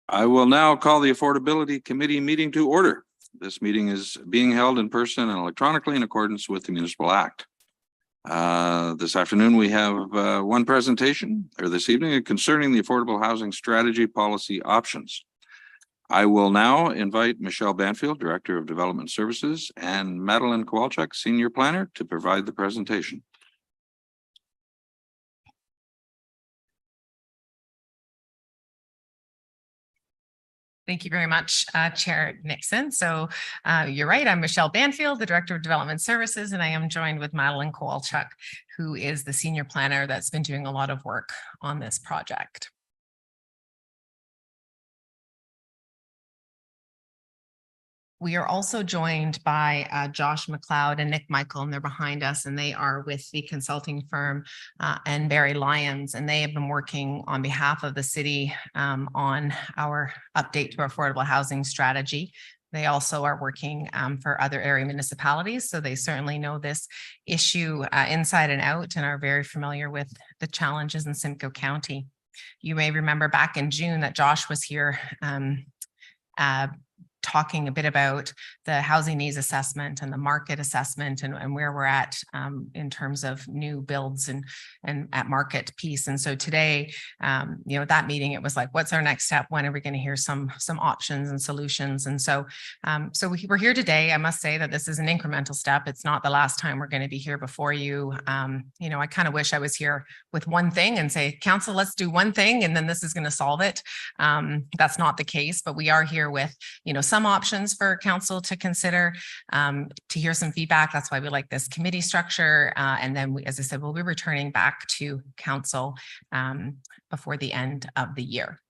I will now call the Affordability Committee meeting to order. This meeting is being held in person and electronically in accordance with the Municipal Act. This afternoon, we have one presentation, or this evening, concerning the affordable housing strategy policy options. I will now invite Michelle Banfield, Director of Development Services, and Madeline Kowalczyk, Senior Planner, to provide the presentation. Thank you very much, Chair Nixon. So you're right, I'm Michelle Banfield, the Director of Development Services, and I am joined with Madeline Kowalczyk, who is the Senior Planner that's been doing a lot of work on this project. We are also joined by Josh McLeod and Nick Michael, and they're behind us, and they are with the consulting firm and Barry Lyons, and they have been working on behalf of the city on our update to our affordable housing strategy. They also are working for other area municipalities, so they certainly know this issue inside and out and are very familiar with the challenges in Simcoe County. You may remember back in June that Josh was here talking a bit about the housing needs assessment and the market assessment and where we're at in terms of new builds and at market piece. And so today, at that meeting, it was like, what's our next step? When are we going to hear some options and solutions? And so, we're here today. I must say that this is an incremental step. It's not the last time we're going to be here before you. I kind of wish I was here with one thing and say, Council, let's do one thing, and then this is going to solve it. That's not the case, but we are here with, some options for council to consider, to hear some feedback. That's why we like this committee structure. And then, as I said, we'll be returning back to council before the end of the year.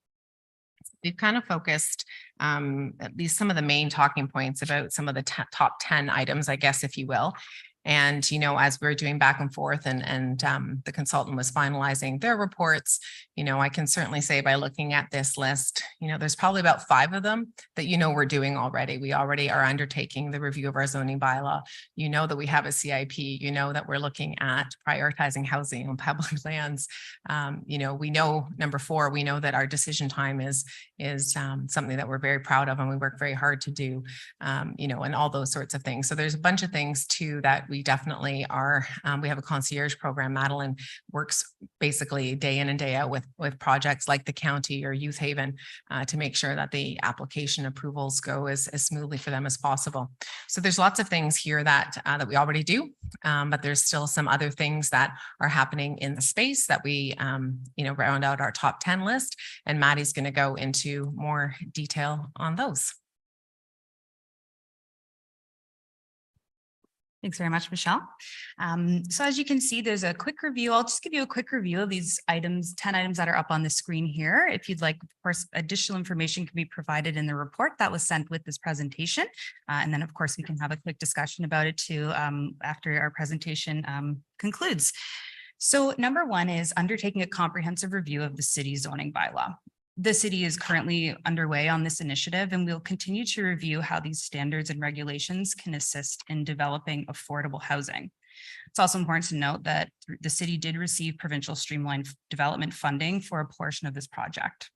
We've kind of focused at least some of the main talking points about some of the top 10 items, I guess, if you will. And, as we're doing back and forth and the consultant was finalizing their reports, I can certainly say by looking at this list, there's probably about 5 of them that, we're doing already. We already are undertaking the review of our zoning bylaw. That we have a CIP, that we're looking at prioritizing housing on public lands. We know number 4, we know that our decision time is something that we're very proud of and we work very hard to do, and all those sorts of things. So there's a bunch of things too that we definitely are. We have a concierge program. Madeline works basically day in and day out with projects like the county or Youth Haven to make sure that the application approvals go as smoothly for them as possible. So there's lots of things here that we already do, but there's still some other things that are happening in the space that we, round out our top 10 list, and Maddie's going to go into more detail on those. Thanks very much, Michelle. So as you can see, there's a quick review. I'll just give you a quick review of these items, 10 items that are up on the screen here. If you'd like, of course, additional information can be provided in the report that was sent with this presentation. And then, of course, we can have a quick discussion about it too after our presentation concludes. So number 1 is undertaking a comprehensive review of the city's zoning bylaw. The city is currently underway on this initiative, and we'll continue to review how these standards and regulations can assist in developing affordable housing. It's also important to note that the city did receive provincial streamlined development funding for a portion of this project.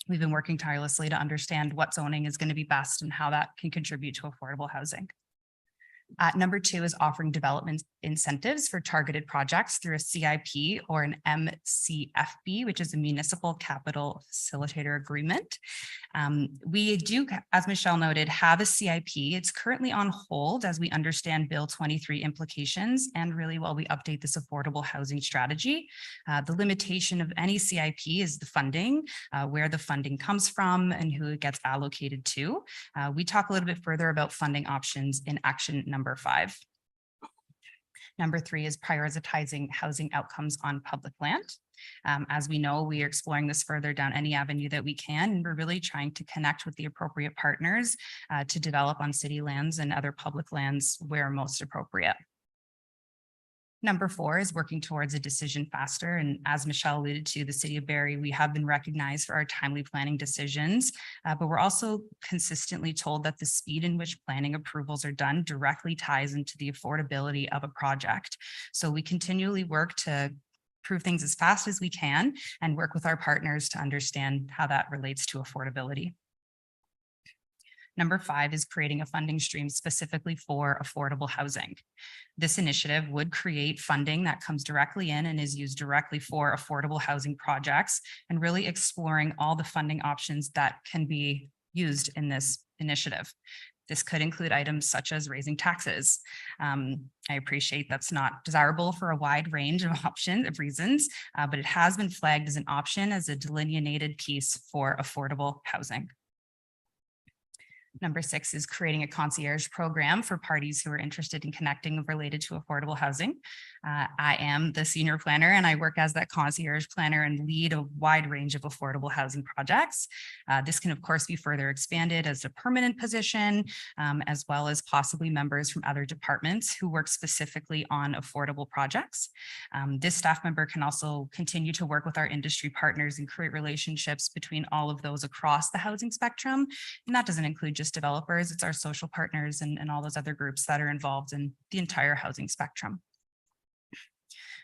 We've been working tirelessly to understand what zoning is going to be best and how that can contribute to affordable housing. Number 2 is offering development incentives for targeted projects through a CIP or an MCFB, which is a Municipal Capital Facilitator Agreement. We do, as Michelle noted, have a CIP. It's currently on hold as we understand Bill 23 implications and really while we update this affordable housing strategy. The limitation of any CIP is the funding, where the funding comes from and who it gets allocated to. We talk a little bit further about funding options in action number 5. Number 3 is prioritizing housing outcomes on public land. As we know, we are exploring this further down any avenue that we can, and we're really trying to connect with the appropriate partners to develop on city lands and other public lands where most appropriate. Number 4 is working towards a decision faster. And as Michelle alluded to, the city of Barrie, we have been recognized for our timely planning decisions, but we're also consistently told that the speed in which planning approvals are done directly ties into the affordability of a project. So we continually work to prove things as fast as we can and work with our partners to understand how that relates to affordability. Number 5 is creating a funding stream specifically for affordable housing. This initiative would create funding that comes directly in and is used directly for affordable housing projects, and really exploring all the funding options that can be used in this initiative. This could include items such as raising taxes. I appreciate that's not desirable for a wide range of options of reasons, but it has been flagged as an option as a delineated piece for affordable housing. Number 6 is creating a concierge program for parties who are interested in connecting related to affordable housing. I am the senior planner and I work as that concierge planner and lead a wide range of affordable housing projects. This can of course be further expanded as a permanent position, as well as possibly members from other departments who work specifically on affordable projects. This staff member can also continue to work with our industry partners and create relationships between all of those across the housing spectrum. And that doesn't include just developers, it's our social partners and all those other groups that are involved in the entire housing spectrum.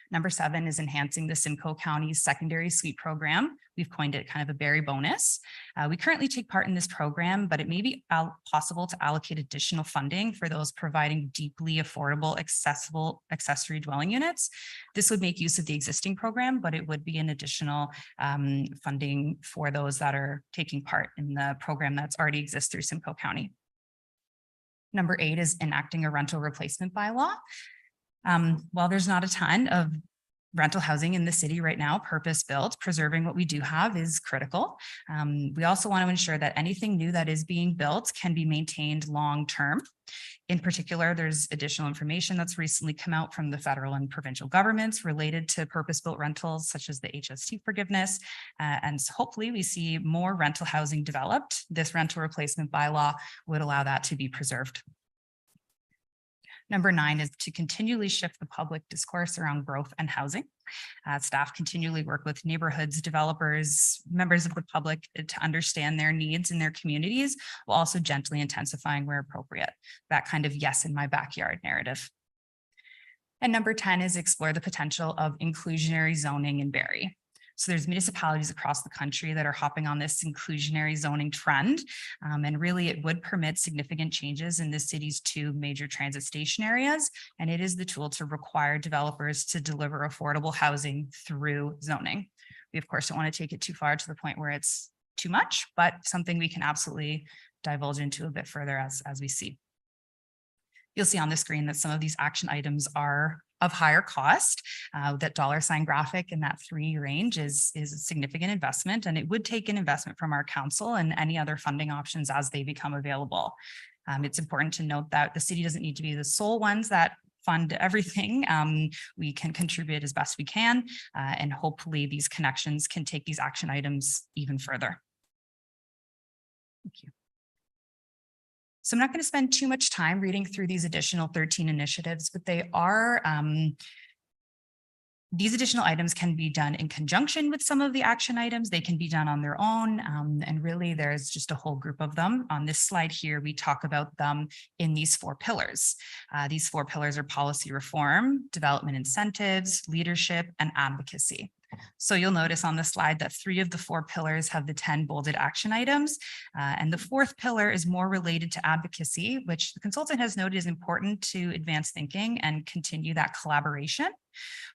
Number 7 is enhancing the Simcoe County's secondary suite program. We've coined it kind of a berry bonus. We currently take part in this program, but it may be possible to allocate additional funding for those providing deeply affordable, accessible accessory dwelling units. This would make use of the existing program, but it would be an additional funding for those that are taking part in the program that's already exists through Simcoe County. Number 8 is enacting a rental replacement bylaw. While there's not a ton of rental housing in the city right now, purpose-built, preserving what we do have is critical. We also want to ensure that anything new that is being built can be maintained long-term. In particular, there's additional information that's recently come out from the federal and provincial governments related to purpose-built rentals, such as the HST forgiveness. And hopefully we see more rental housing developed. This rental replacement bylaw would allow that to be preserved. Number 9 is to continually shift the public discourse around growth and housing. Staff continually work with neighborhoods, developers, members of the public to understand their needs in their communities, while also gently intensifying where appropriate. That kind of yes in my backyard narrative. And number 10 is explore the potential of inclusionary zoning in Barrie. So there's municipalities across the country that are hopping on this inclusionary zoning trend. And really it would permit significant changes in the city's 2 major transit station areas. And it is the tool to require developers to deliver affordable housing through zoning. We of course don't want to take it too far to the point where it's too much, but something we can absolutely divulge into a bit further as we see. You'll see on the screen that some of these action items are of higher cost. That $ graphic in that 3 range is a significant investment, and it would take an investment from our council and any other funding options as they become available. It's important to note that the city doesn't need to be the sole ones that fund everything. We can contribute as best we can, and hopefully these connections can take these action items even further. Thank you. So I'm not going to spend too much time reading through these additional 13 initiatives, but they are, these additional items can be done in conjunction with some of the action items. They can be done on their own. And really there's just a whole group of them. On this slide here, we talk about them in these 4 pillars. These 4 pillars are policy reform, development incentives, leadership, and advocacy. So you'll notice on the slide that 3 of the 4 pillars have the 10 bolded action items. And the 4th pillar is more related to advocacy, which the consultant has noted is important to advance thinking and continue that collaboration.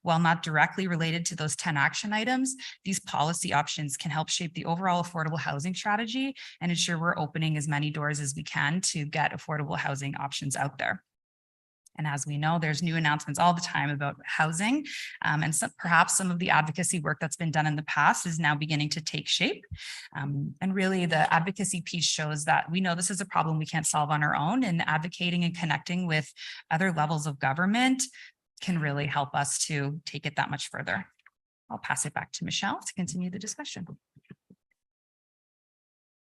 While not directly related to those 10 action items, these policy options can help shape the overall affordable housing strategy and ensure we're opening as many doors as we can to get affordable housing options out there. And as we know, there's new announcements all the time about housing, and perhaps some of the advocacy work that's been done in the past is now beginning to take shape. And really the advocacy piece shows that we know this is a problem we can't solve on our own, and advocating and connecting with other levels of government can really help us to take it that much further. I'll pass it back to Michelle to continue the discussion.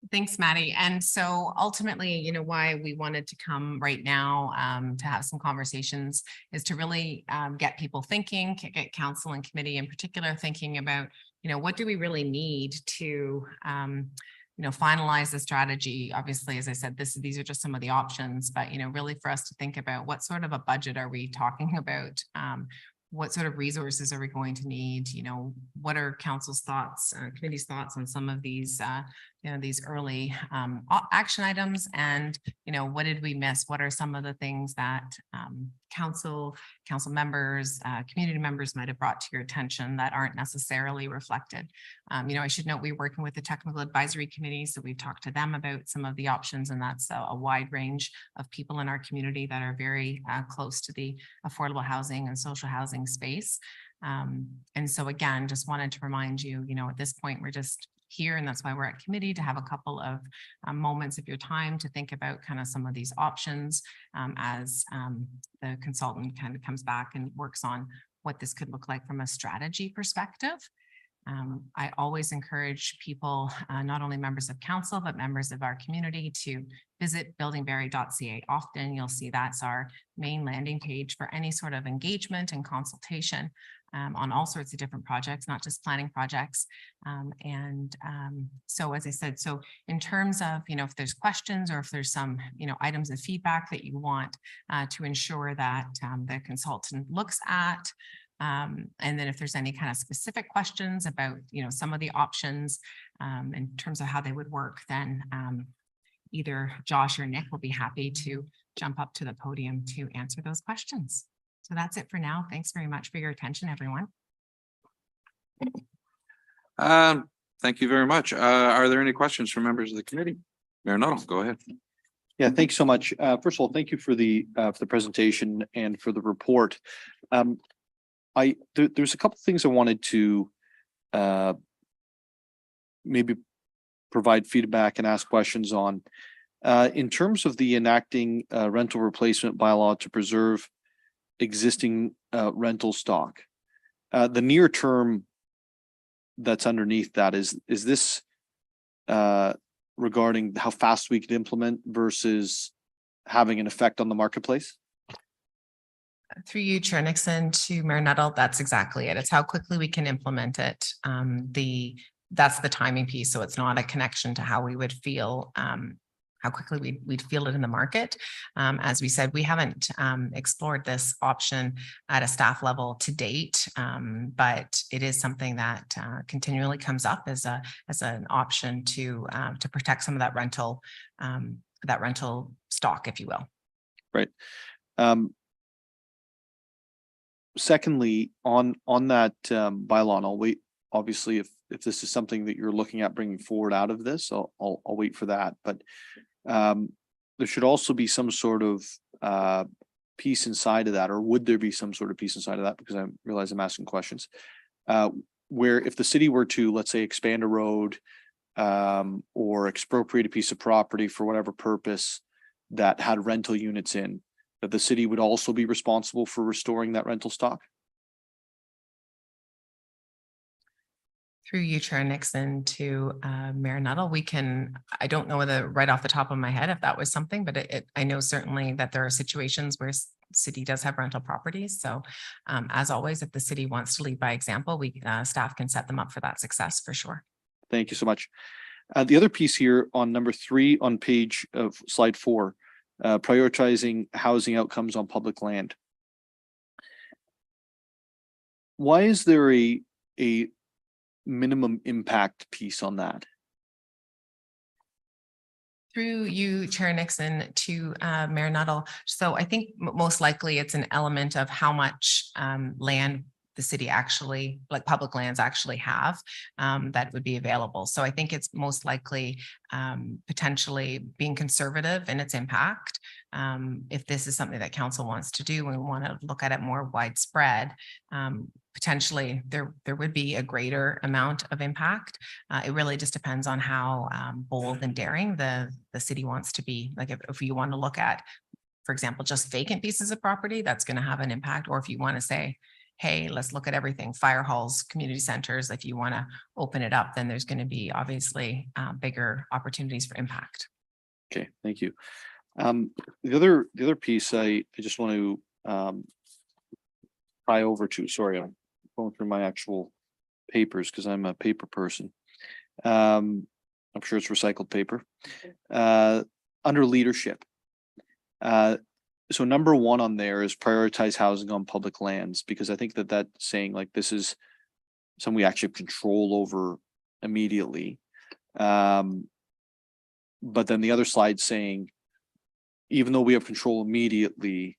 Thanks, Maddie. And so ultimately, why we wanted to come right now to have some conversations is to really get people thinking, get council and committee in particular thinking about, what do we really need to, finalize the strategy. Obviously, as I said, these are just some of the options, but, really for us to think about what sort of a budget are we talking about? what sort of resources are we going to need? What are council's thoughts, committee's thoughts on some of these, these early action items? And, what did we miss? What are some of the things that council members, community members might have brought to your attention that aren't necessarily reflected? I should note we're working with the technical advisory committee. So we've talked to them about some of the options, and that's a wide range of people in our community that are very close to the affordable housing and social housing space. And so again, just wanted to remind you, at this point, we're just here, and that's why we're at committee, to have a couple of moments of your time to think about kind of some of these options as the consultant kind of comes back and works on what this could look like from a strategy perspective. I always encourage people, not only members of council, but members of our community, to visit buildingberry.ca. Often you'll see that's our main landing page for any sort of engagement and consultation on all sorts of different projects, not just planning projects. So as I said, so in terms of, if there's questions or if there's some, items of feedback that you want to ensure that the consultant looks at, and then if there's any kind of specific questions about, some of the options in terms of how they would work, then either Josh or Nick will be happy to jump up to the podium to answer those questions. So that's it for now. Thanks very much for your attention, everyone. Thank you very much. Are there any questions from members of the committee? Mayor Nuttall, go ahead. Yeah, thanks so much. First of all, thank you for the presentation and for the report. There's a couple things I wanted to maybe provide feedback and ask questions on. In terms of the enacting rental replacement bylaw to preserve existing rental stock, the near term that's underneath that is this regarding how fast we can implement versus having an effect on the marketplace? Through you, Chair Nixon, to Mayor Nuttall, that's exactly it. It's how quickly we can implement it. That's the timing piece. So it's not a connection to how we would feel, how quickly we'd feel it in the market. As we said, we haven't explored this option at a staff level to date, but it is something that continually comes up as an option to protect some of that rental stock, if you will. Right. Secondly, on that bylaw, and I'll wait. Obviously, if this is something that you're looking at bringing forward out of this, I'll wait for that. But there should also be some sort of piece inside of that, or would there be some sort of piece inside of that? Because I realize I'm asking questions. Where if the city were to, let's say, expand a road or expropriate a piece of property for whatever purpose that had rental units in, that the city would also be responsible for restoring that rental stock? Through you, Chair Nixon, to Mayor Nuttall, I don't know whether right off the top of my head if that was something, but I know certainly that there are situations where city does have rental properties. So as always, if the city wants to lead by example, staff can set them up for that success for sure. Thank you so much. The other piece here on number 3 on page of slide 4, prioritizing housing outcomes on public land. Why is there a minimum impact piece on that? Through you, Chair Nixon, to Mayor Nuttall. So I think most likely it's an element of how much land the city actually, like public lands actually have that would be available. So I think it's most likely potentially being conservative in its impact. If this is something that council wants to do, we want to look at it more widespread. Potentially there would be a greater amount of impact. It really just depends on how bold and daring the city wants to be. Like if you want to look at, for example, just vacant pieces of property, that's going to have an impact. Or if you want to say, hey, let's look at everything, fire halls, community centers. If you want to open it up, then there's going to be obviously bigger opportunities for impact. Okay, thank you. The other piece I just want to pry over to. Sorry, I'm going through my actual papers because I'm a paper person. I'm sure it's recycled paper. Under leadership, so number one on there is prioritize housing on public lands, because I think that that's saying like this is something we actually have control over immediately. But then the other slide saying, even though we have control immediately,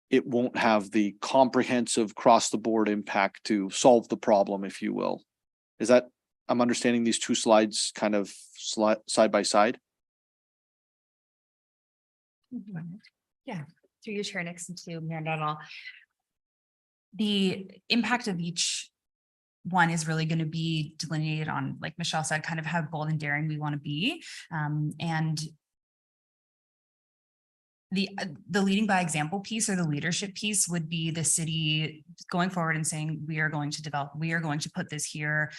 it won't have the comprehensive across the board impact to solve the problem, if you will. Is that, I'm understanding these two slides kind of side by side? Yeah, through your chair next to Mayor Nuttall. The impact of each one is really going to be delineated on, like Michelle said, kind of how bold and daring we want to be. And the leading by example piece, or the leadership piece, would be the city going forward and saying, we are going to develop, we are going to put this here.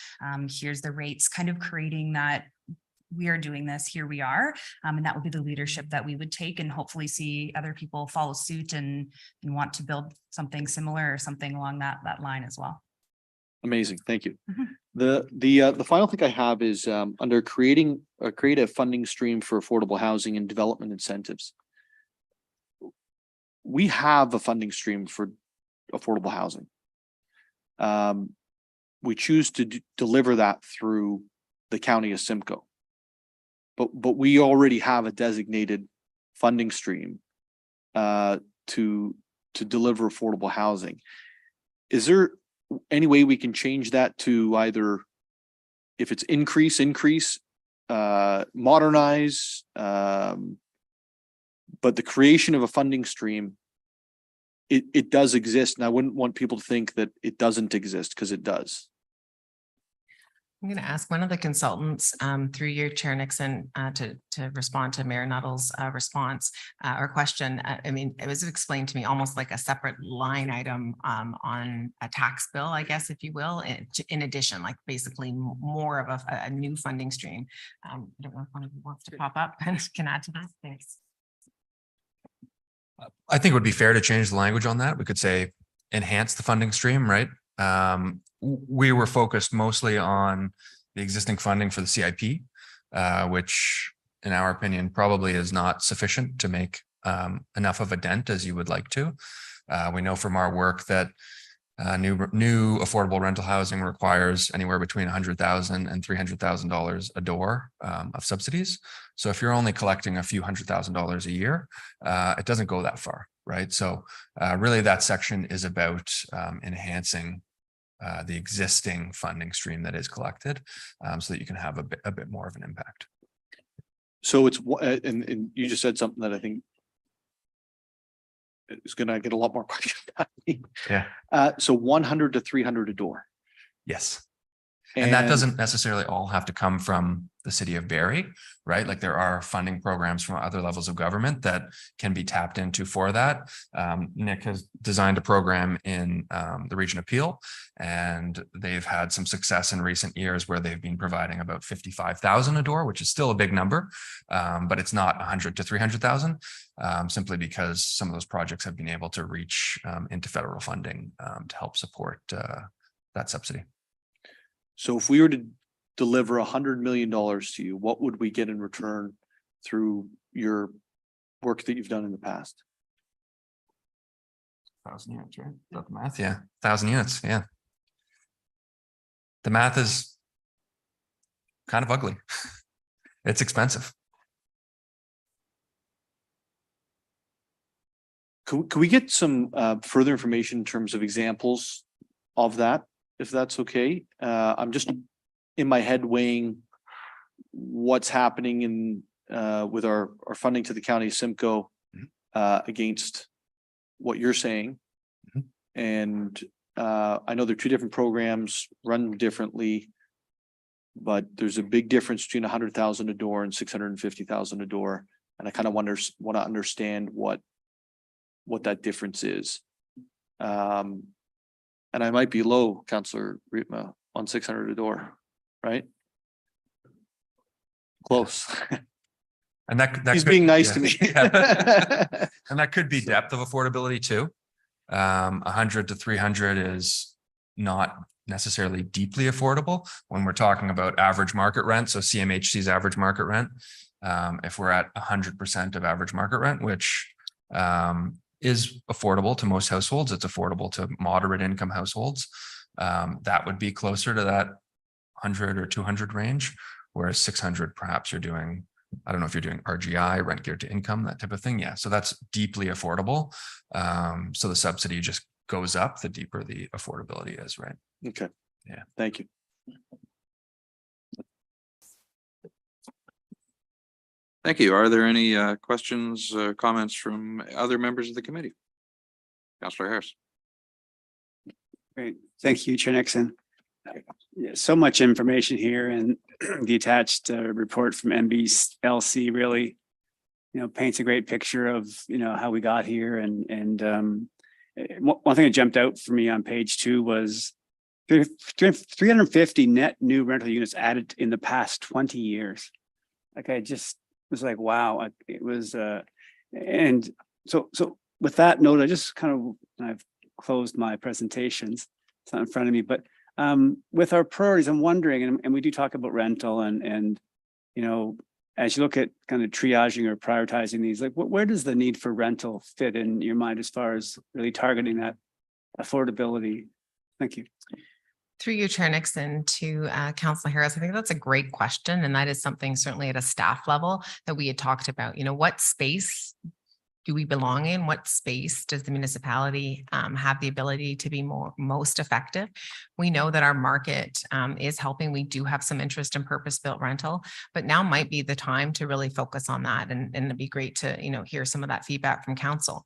Here's the rates, kind of creating that we are doing this, here we are. And that would be the leadership that we would take, and hopefully see other people follow suit and want to build something similar or something along that line as well. Amazing, thank you. Mhm. The final thing I have is under create a funding stream for affordable housing and development incentives. We have a funding stream for affordable housing. We choose to deliver that through the county of Simcoe. But we already have a designated funding stream to deliver affordable housing. Is there any way we can change that to either, if it's increase, modernize, but the creation of a funding stream, it does exist, and I wouldn't want people to think that it doesn't exist, because it does. I'm going to ask one of the consultants through your chair, Nixon, to respond to Mayor Nuttall's response or question. I mean, it was explained to me almost like a separate line item on a tax bill, I guess, if you will, in addition, like basically more of a new funding stream. I don't know if one of you wants to pop up and can add to that. Thanks. I think it would be fair to change the language on that. We could say enhance the funding stream, right? We were focused mostly on the existing funding for the CIP, which in our opinion probably is not sufficient to make enough of a dent as you would like to. We know from our work that new affordable rental housing requires anywhere between $100,000 and $300,000 a door of subsidies. So if you're only collecting a few $100,000 a year, it doesn't go that far, right? So really that section is about enhancing the existing funding stream that is collected, so that you can have a bit more of an impact. So it's, and you just said something that I think is going to get a lot more questions out of me. Yeah. So 100 to 300 a door. Yes. And that doesn't necessarily all have to come from the city of Barrie, right? Like there are funding programs from other levels of government that can be tapped into for that. Nick has designed a program in the region of Peel, and they've had some success in recent years where they've been providing about 55,000 a door, which is still a big number, but it's not 100 to 300,000, simply because some of those projects have been able to reach into federal funding to help support that subsidy. So if we were to deliver $100 million to you, what would we get in return through your work that you've done in the past? 1,000 units, right? Is that the math? Yeah. 1,000 units. Yeah. The math is kind of ugly. It's expensive. Could we get some further information in terms of examples of that, if that's okay? I'm just in my head weighing what's happening in with our funding to the county of Simcoe against what you're saying. And I know they're two different programs run differently, but there's a big difference between 100,000 a door and 650,000 a door. And I kind of want to understand what that difference is. And I might be low, Councillor Rietma, on 600 a door, right? Close. And that He's could, being nice yeah. to me. Yeah. And that could be depth of affordability too. 100 to 300 is not necessarily deeply affordable when we're talking about average market rent. So CMHC's average market rent, if we're at 100% of average market rent, which is affordable to most households. It's affordable to moderate income households. That would be closer to that 100 or 200 range, whereas 600, perhaps you're doing, I don't know if you're doing RGI, rent geared to income, that type of thing. Yeah, so that's deeply affordable. So the subsidy just goes up the deeper the affordability is, right? Okay. Yeah. Thank you. Thank you. Are there any questions, comments from other members of the committee? Councillor Harris. Great. Thank you, Chair Nixon. Yeah, so much information here, and the attached report from MBLC really, paints a great picture of, how we got here. And one thing that jumped out for me on page 2 was 350 net new rental units added in the past 20 years. Like, I just was like, wow, it was, and so with that note, I just I've closed my presentations. It's not in front of me, but with our priorities, I'm wondering, and we do talk about rental and as you look at kind of triaging or prioritizing these, like where does the need for rental fit in your mind as far as really targeting that affordability? Thank you. Through you, Chair Nixon, to Councillor Harris, I think that's a great question. And that is something certainly at a staff level that we had talked about. What space do we belong in? What space does the municipality have the ability to be most effective? We know that our market is helping. We do have some interest in purpose-built rental, but now might be the time to really focus on that. And it'd be great to hear some of that feedback from council.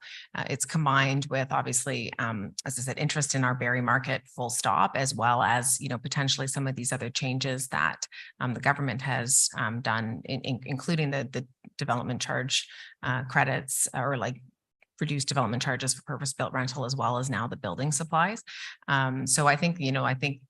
It's combined with obviously, as I said, interest in our Barrie market, full stop, as well as potentially some of these other changes that the government has done, including the development charge credits, or like reduced development charges for purpose-built rental, as well as now the building supplies. So I think, I think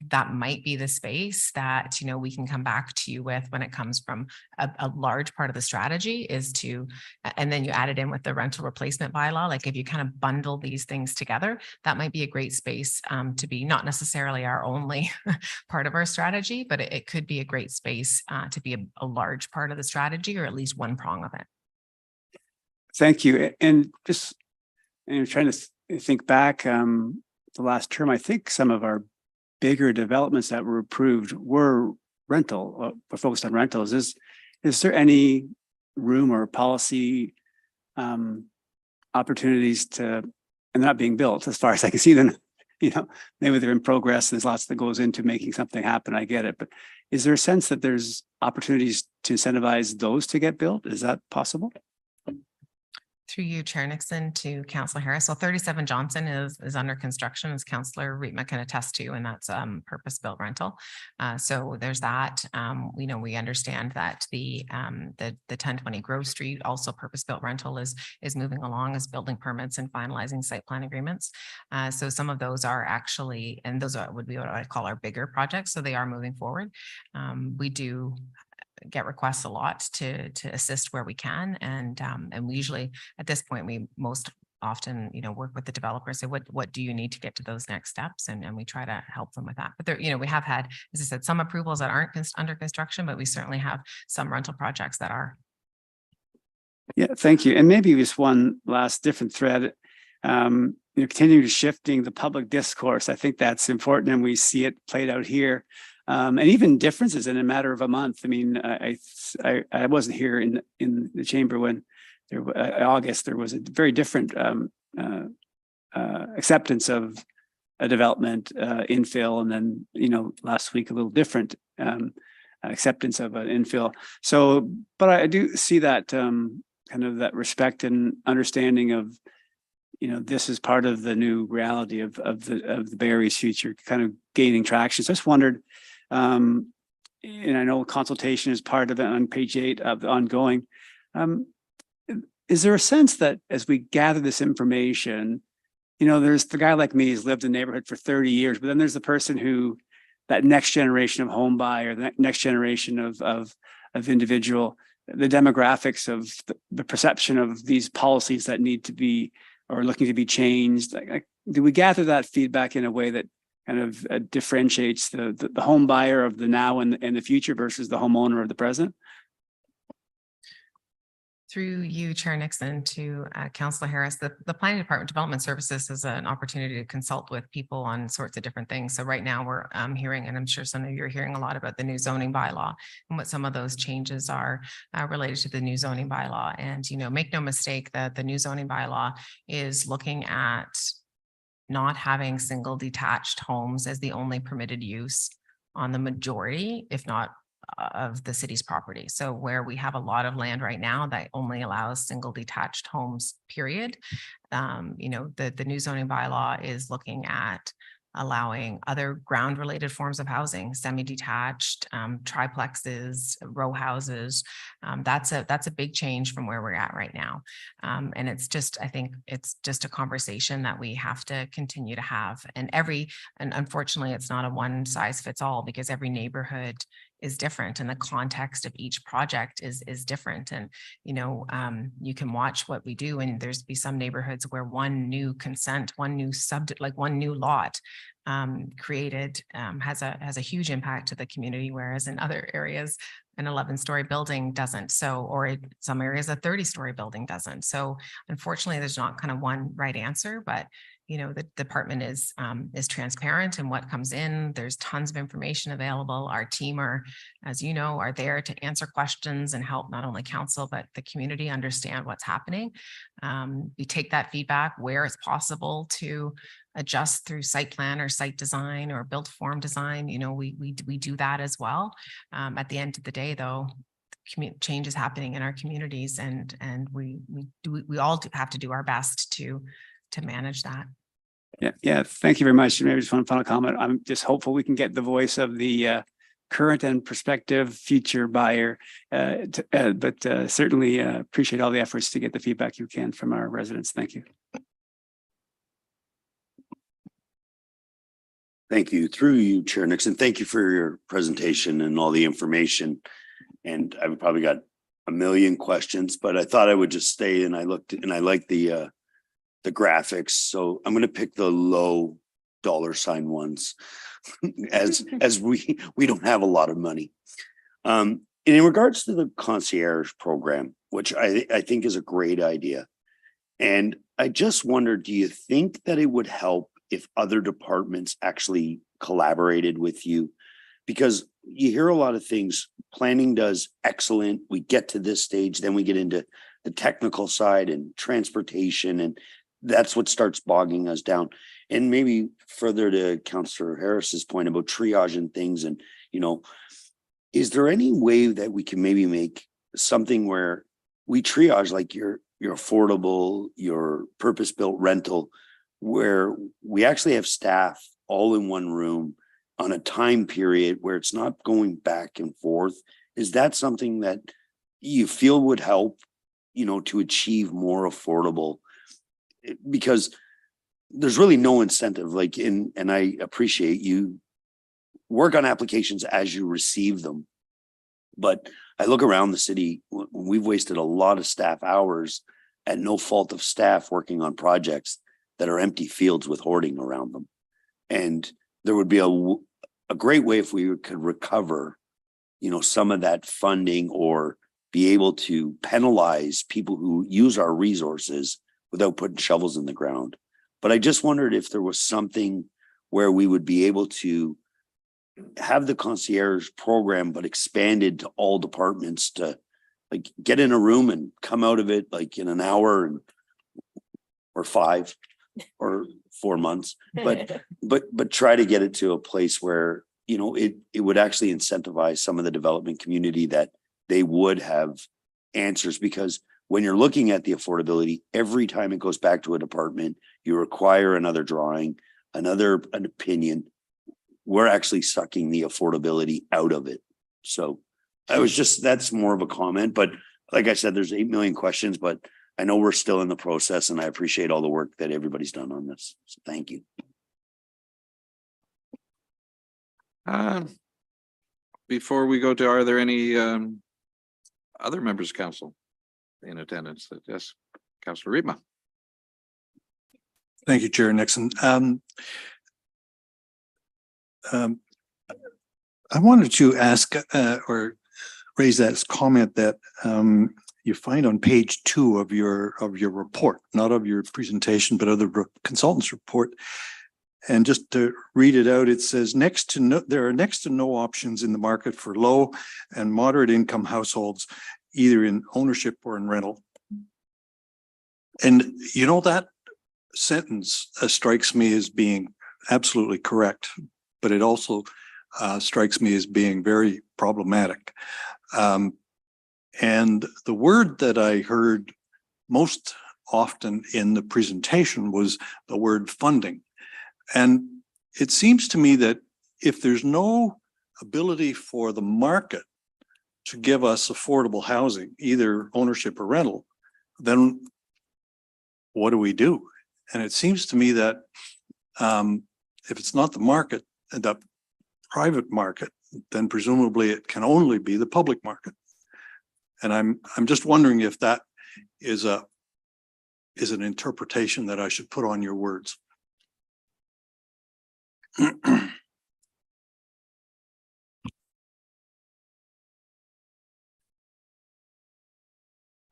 that might be the space that, we can come back to you with when it comes from a large part of the strategy is to, and then you add it in with the rental replacement bylaw. Like if you kind of bundle these things together, that might be a great space to be not necessarily our only part of our strategy, but it could be a great space to be a large part of the strategy, or at least one prong of it. Thank you. And just trying to think back the last term, I think some of our bigger developments that were approved were rental, were focused on rentals. Is there any room or policy opportunities to, and they're not being built as far as I can see them, maybe they're in progress and there's lots that goes into making something happen. I get it. But is there a sense that there's opportunities to incentivize those to get built? Is that possible? Through you, Chair Nixon, to Councillor Harris. So 37 Johnson is under construction, as Councillor Rietma can attest to, and that's purpose-built rental. So there's that. We understand that the 1020 Grove Street, also purpose-built rental, is moving along as building permits and finalizing site plan agreements. So some of those are actually, and those would be what I call our bigger projects. So they are moving forward. We do get requests a lot to assist where we can, and we usually at this point we most often work with the developers, say what do you need to get to those next steps, and we try to help them with that. But there, we have had, as I said, some approvals that aren't under construction, but we certainly have some rental projects that are. Yeah, thank you. And maybe just one last different thread. Continue shifting the public discourse. I think that's important, and we see it played out here. And even differences in a matter of a month. I mean, I wasn't here in the chamber when August there was a very different acceptance of a development infill, and then last week a little different acceptance of an infill. So, but I do see that kind of that respect and understanding of this is part of the new reality of the Barrie's future, kind of gaining traction. So I just wondered. And I know consultation is part of it on page 8 of the ongoing. Is there a sense that as we gather this information, there's the guy like me who's lived in the neighborhood for 30 years, but then there's the person who, that next generation of home buyer, the next generation of individual, the demographics of the perception of these policies that need to be or looking to be changed. Do we gather that feedback in a way that kind of differentiates the home buyer of the now and the future versus the homeowner of the present? Through you, Chair Nixon, to Councillor Harris, the Planning Department Development Services is an opportunity to consult with people on sorts of different things. So right now we're hearing, and I'm sure some of you are hearing a lot about the new zoning bylaw and what some of those changes are related to the new zoning bylaw. And, you know, make no mistake that the new zoning bylaw is looking at not having single detached homes as the only permitted use on the majority, if not of the city's property. So where we have a lot of land right now that only allows single detached homes, period. You know, the new zoning bylaw is looking at allowing other ground related forms of housing, semi-detached, triplexes, row houses. That's a big change from where we're at right now. And it's just, I think it's just a conversation that we have to continue to have. And unfortunately, it's not a one size fits all, because every neighborhood is different and the context of each project is different. And, you know, you can watch what we do, and there's be some neighborhoods where one new consent, one new one new lot created has a huge impact to the community, whereas in other areas an 11-story building doesn't. So, or some areas a 30-story building doesn't. So unfortunately, there's not kind of one right answer, but you know, the department is transparent in what comes in. There's tons of information available. Our team are, as you know, are there to answer questions and help not only council, but the community understand what's happening. We take that feedback where it's possible to adjust through site plan or site design or built form design. You know, we do that as well. At the end of the day, though, change is happening in our communities, and we all have to do our best to manage that. Yeah. Thank you very much. Maybe just one final comment. I'm just hopeful we can get the voice of the current and prospective future buyer, but certainly appreciate all the efforts to get the feedback you can from our residents. Thank you. Thank you. Through you, Chair Nixon. Thank you for your presentation and all the information. And I've probably got a million questions, but I thought I would just stay, and I looked and I like the graphics. So I'm going to pick the low dollar sign ones as we don't have a lot of money. And in regards to the concierge program, which I think is a great idea. And I just wonder, do you think that it would help if other departments actually collaborated with you? Because you hear a lot of things, planning does excellent. We get to this stage, then we get into the technical side and transportation, and that's what starts bogging us down. And maybe further to Councillor Harris's point about triage and things, and, you know, is there any way that we can maybe make something where we triage like your affordable, your purpose-built rental, where we actually have staff all in one room on a time period where it's not going back and forth? Is that something that you feel would help, you know, to achieve more affordable? Because there's really no incentive, like and I appreciate you work on applications as you receive them. But I look around the city, we've wasted a lot of staff hours at no fault of staff working on projects that are empty fields with hoarding around them. And there would be a great way if we could recover, you know, some of that funding, or be able to penalize people who use our resources without putting shovels in the ground. But I just wondered if there was something where we would be able to have the concierge program, but expanded to all departments, to like get in a room and come out of it like in an hour or 5 or 4 months, but try to get it to a place where, you know, it would actually incentivize some of the development community, that they would have answers. Because when you're looking at the affordability, every time it goes back to a department, you require another drawing, an opinion. We're actually sucking the affordability out of it. So that's more of a comment, but like I said, there's 8 million questions, but I know we're still in the process, and I appreciate all the work that everybody's done on this. So thank you. Before we go to, are there any other members of council in attendance? Yes, Councillor Riepma. Thank you, Chair Nixon. I wanted to ask or raise that comment that you find on page 2 of your report, not of your presentation, but of the consultant's report. And just to read it out, it says there are next to no options in the market for low and moderate income households, either in ownership or in rental. And you know, that sentence strikes me as being absolutely correct, but it also strikes me as being very problematic. And the word that I heard most often in the presentation was the word funding. And it seems to me that if there's no ability for the market to give us affordable housing, either ownership or rental, then what do we do? And it seems to me that if it's not the market, the private market, then presumably it can only be the public market. And I'm just wondering if that is an interpretation that I should put on your words.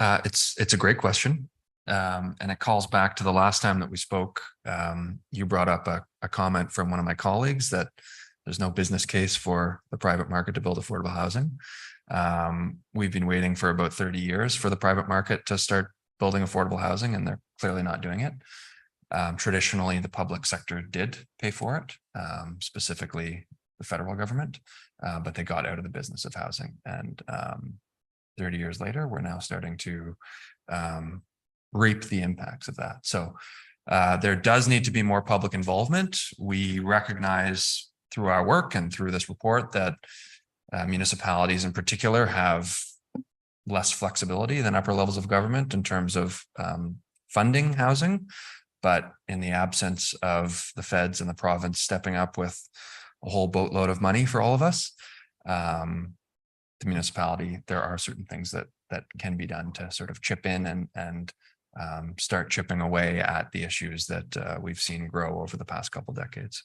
It's a great question. And it calls back to the last time that we spoke. You brought up a comment from one of my colleagues that there's no business case for the private market to build affordable housing. We've been waiting for about 30 years for the private market to start building affordable housing, and they're clearly not doing it. Traditionally, the public sector did pay for it, specifically the federal government, but they got out of the business of housing. And 30 years later, we're now starting to reap the impacts of that. So there does need to be more public involvement. We recognize through our work and through this report that municipalities in particular have less flexibility than upper levels of government in terms of funding housing. But in the absence of the feds and the province stepping up with a whole boatload of money for all of us, the municipality, there are certain things that can be done to sort of chip in and start chipping away at the issues that we've seen grow over the past couple decades.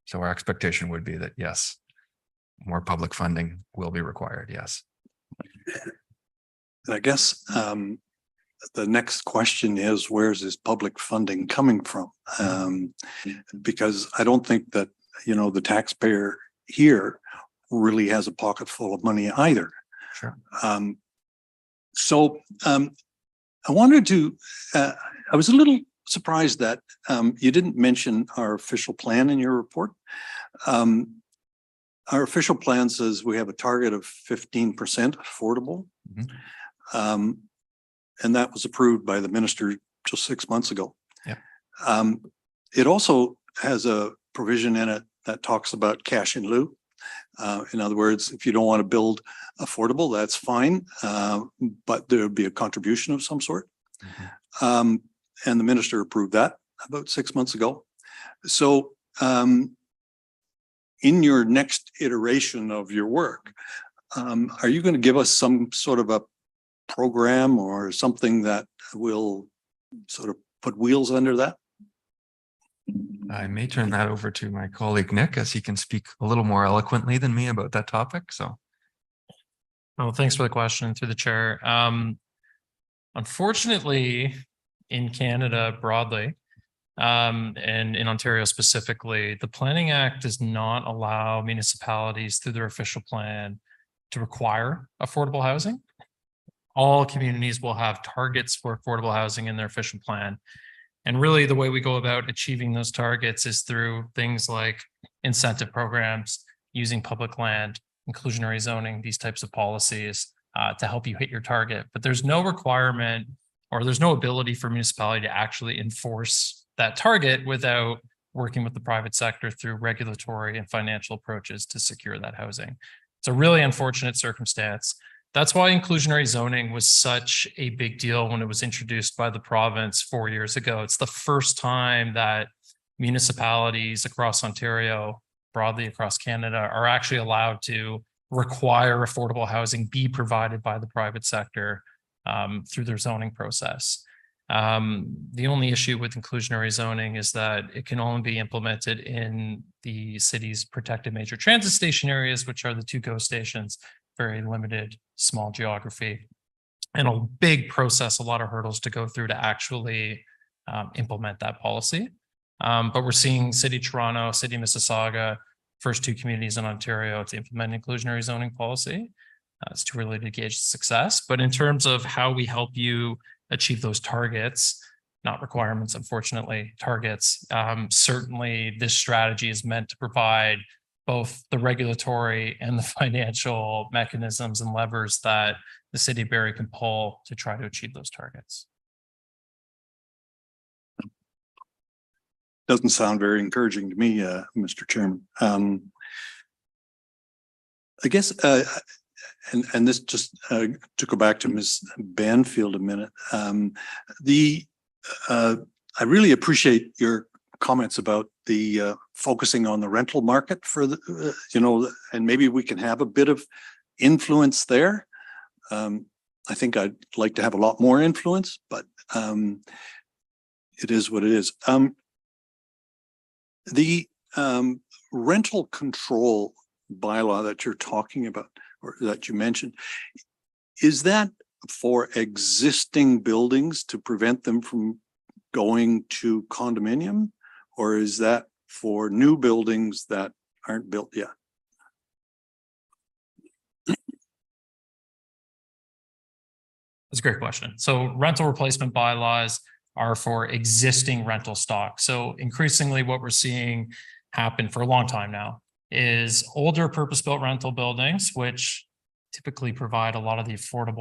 So our expectation would be that, yes, more public funding will be required, yes. And I guess the next question is, where's this public funding coming from? Because I don't think that, you know, the taxpayer here really has a pocket full of money either. Sure. So I wanted to, I was a little surprised that you didn't mention our official plan in your report. Our official plan says we have a target of 15% affordable. Mm-hmm. And that was approved by the minister just 6 months ago. Yeah. It also has a provision in it that talks about cash in lieu. In other words, if you don't want to build affordable, that's fine, but there would be a contribution of some sort. Mm-hmm. And the minister approved that about 6 months ago. So in your next iteration of your work, are you going to give us some sort of a program or something that will sort of put wheels under that? I may turn that over to my colleague, Nick, as he can speak a little more eloquently than me about that topic. So. Well, thanks for the question through the chair. Unfortunately, in Canada broadly, and in Ontario specifically, the Planning Act does not allow municipalities through their official plan to require affordable housing. All communities will have targets for affordable housing in their official plan. And really the way we go about achieving those targets is through things like incentive programs, using public land, inclusionary zoning, these types of policies to help you hit your target. But there's no requirement or there's no ability for municipality to actually enforce that target without working with the private sector through regulatory and financial approaches to secure that housing. It's a really unfortunate circumstance. That's why inclusionary zoning was such a big deal when it was introduced by the province 4 years ago. It's the first time that municipalities across Ontario, broadly across Canada, are actually allowed to require affordable housing be provided by the private sector through their zoning process. The only issue with inclusionary zoning is that it can only be implemented in the city's protected major transit station areas, which are the 2 GO stations, very limited, small geography. and a big process, a lot of hurdles to go through to actually implement that policy. But we're seeing City Toronto, City Mississauga, first two communities in Ontario to implement inclusionary zoning policy. It's too early to gauge success, but in terms of how we help you achieve those targets, not requirements, unfortunately, targets, certainly this strategy is meant to provide both the regulatory and the financial mechanisms and levers that the city of Barrie can pull to try to achieve those targets. Doesn't sound very encouraging to me, Mr. Chairman. I guess, and this just to go back to Ms. Banfield a minute. I really appreciate your comments about the focusing on the rental market for the, and maybe we can have a bit of influence there. I think I'd like to have a lot more influence, but it is what it is. The rental control bylaw that you're talking about, or that you mentioned, is that for existing buildings to prevent them from going to condominium, or is that for new buildings that aren't built yet? That's a great question. So rental replacement bylaws are for existing rental stock. So increasingly what we're seeing happen for a long time now is older purpose-built rental buildings, which typically provide a lot of the